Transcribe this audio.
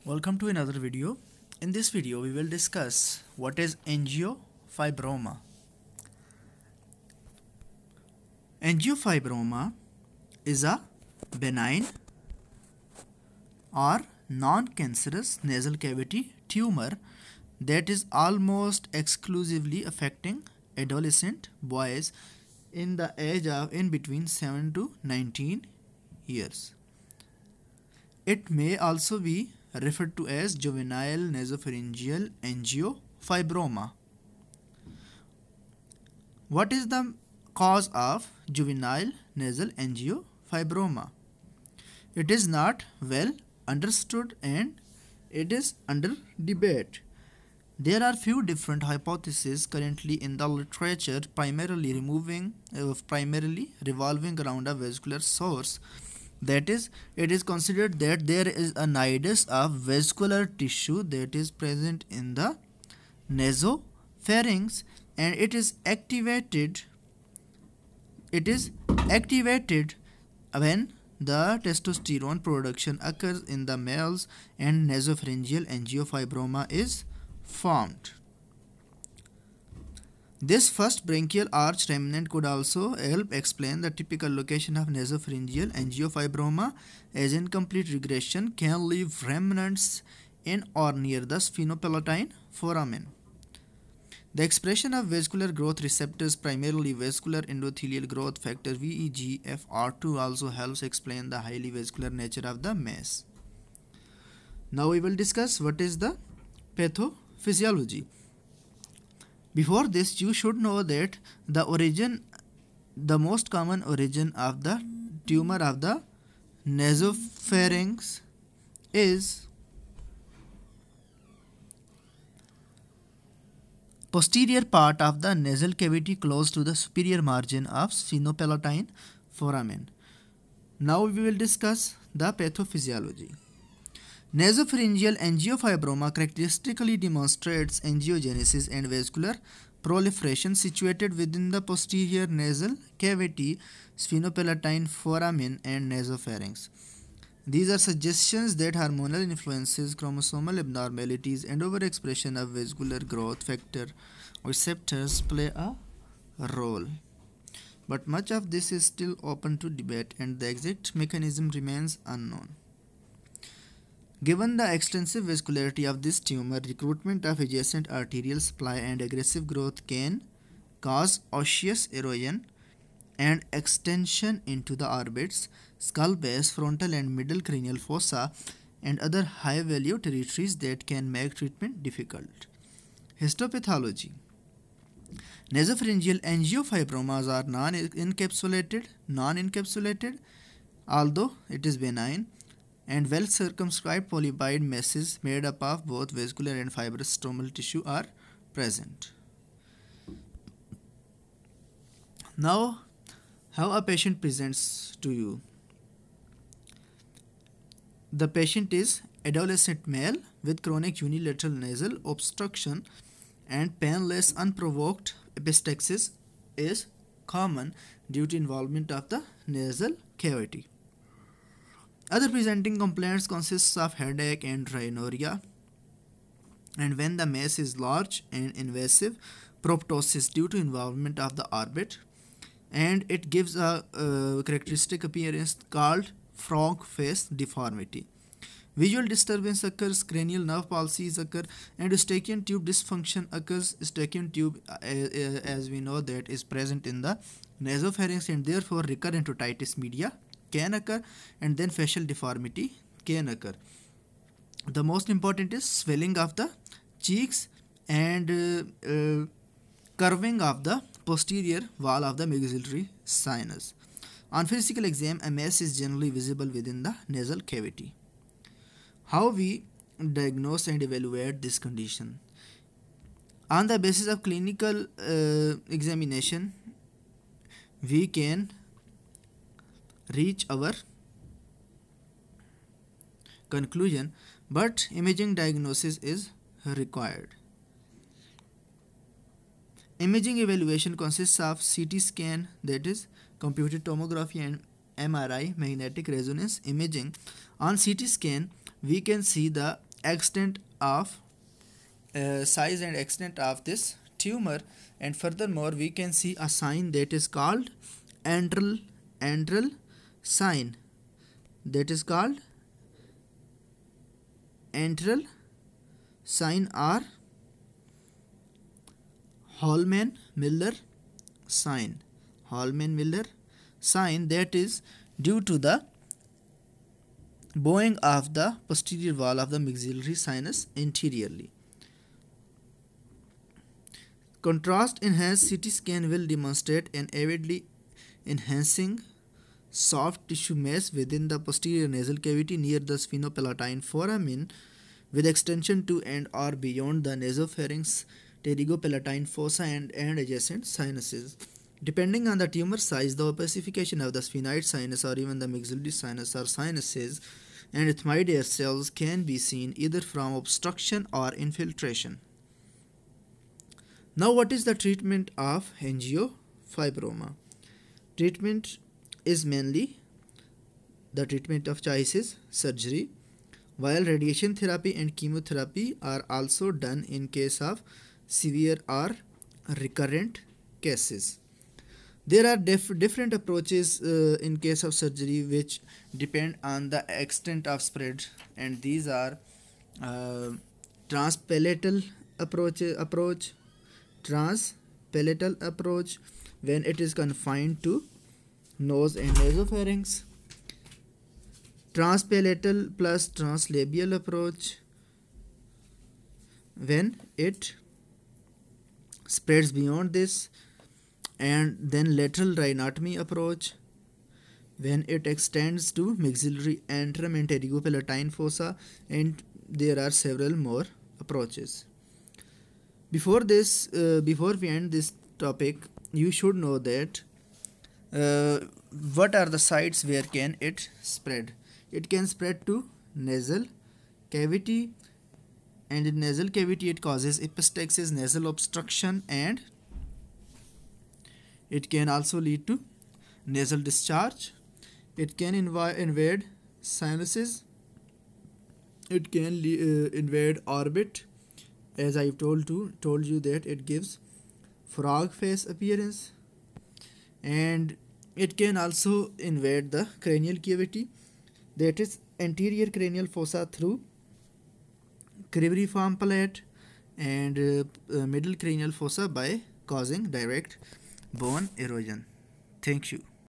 Welcome to another video. In this video, we will discuss what is angiofibroma. Angiofibroma is a benign or non-cancerous nasal cavity tumor that is almost exclusively affecting adolescent boys in the age of in between 7 to 19 years. It may also be referred to as juvenile nasopharyngeal angiofibroma. What is the cause of juvenile nasal angiofibroma? It is not well understood and it is under debate. There are few different hypotheses currently in the literature, primarily revolving around a vascular source. That is, it is considered that there is a nidus of vascular tissue that is present in the nasopharynx and it is activated when the testosterone production occurs in the males and nasopharyngeal angiofibroma is formed. This first branchial arch remnant could also help explain the typical location of nasopharyngeal angiofibroma, as incomplete regression can leave remnants in or near the sphenopalatine foramen. The expression of vascular growth receptors, primarily vascular endothelial growth factor VEGFR2, also helps explain the highly vascular nature of the mass. Now we will discuss what is the pathophysiology. Before this, you should know that the most common origin of the tumor of the nasopharynx is posterior part of the nasal cavity close to the superior margin of sphenopalatine foramen. Now we will discuss the pathophysiology. Nasopharyngeal angiofibroma characteristically demonstrates angiogenesis and vascular proliferation situated within the posterior nasal cavity, sphenopalatine foramen, and nasopharynx. These are suggestions that hormonal influences, chromosomal abnormalities, and overexpression of vascular growth factor receptors play a role. But much of this is still open to debate and the exact mechanism remains unknown. Given the extensive vascularity of this tumor, recruitment of adjacent arterial supply and aggressive growth can cause osseous erosion and extension into the orbits, skull base, frontal and middle cranial fossa, and other high-value territories that can make treatment difficult. Histopathology. Nasopharyngeal angiofibromas are non-encapsulated, although it is benign, and well-circumscribed polypoid masses made up of both vascular and fibrous stromal tissue are present. Now, how a patient presents to you. The patient is adolescent male with chronic unilateral nasal obstruction and painless unprovoked epistaxis is common due to involvement of the nasal cavity. Other presenting complaints consists of headache and rhinorrhea, and when the mass is large and invasive, proptosis due to involvement of the orbit, and it gives a characteristic appearance called frog face deformity. Visual disturbance occurs, cranial nerve palsies occur, and eustachian tube dysfunction occurs. Eustachian tube, as we know, that is present in the nasopharynx, and therefore recurrent otitis media can occur, and then facial deformity can occur. The most important is swelling of the cheeks and curving of the posterior wall of the maxillary sinus. On physical exam, a mass is generally visible within the nasal cavity. How we diagnose and evaluate this condition? On the basis of clinical examination, we can reach our conclusion, but imaging diagnosis is required. Imaging evaluation consists of CT scan, that is computed tomography, and MRI, magnetic resonance imaging. On CT scan, we can see the extent of size and extent of this tumor. And furthermore, we can see a sign that is called antral sign, that is called antral sign or Holman-Miller sign. Holman-Miller sign, that is due to the bowing of the posterior wall of the maxillary sinus anteriorly. Contrast enhanced CT scan will demonstrate an avidly enhancing soft tissue mass within the posterior nasal cavity near the sphenopalatine foramen with extension to and or beyond the nasopharynx, pterygopalatine fossa and adjacent sinuses. Depending on the tumor size, the opacification of the sphenoid sinus or even the maxillary sinus or sinuses and ethmoidea cells can be seen either from obstruction or infiltration. Now, what is the treatment of angiofibroma? Treatment is mainly, the treatment of choice is surgery, while radiation therapy and chemotherapy are also done in case of severe or recurrent cases. There are different approaches in case of surgery which depend on the extent of spread, and these are transpalatal approach, transpalatal approach when it is confined to nose and nasopharynx, transpalatal plus translabial approach when it spreads beyond this, and then lateral rhinotomy approach when it extends to maxillary antrum and pterygopalatine fossa, and there are several more approaches. Before we end this topic, you should know that what are the sites where can it spread. It can spread to nasal cavity, and in nasal cavity it causes epistaxis, nasal obstruction, and it can also lead to nasal discharge. It can invade sinuses. It can invade orbit, as I've told you that it gives frog face appearance, and it can also invade the cranial cavity, that is anterior cranial fossa through cribriform palate and middle cranial fossa by causing direct bone erosion. Thank you.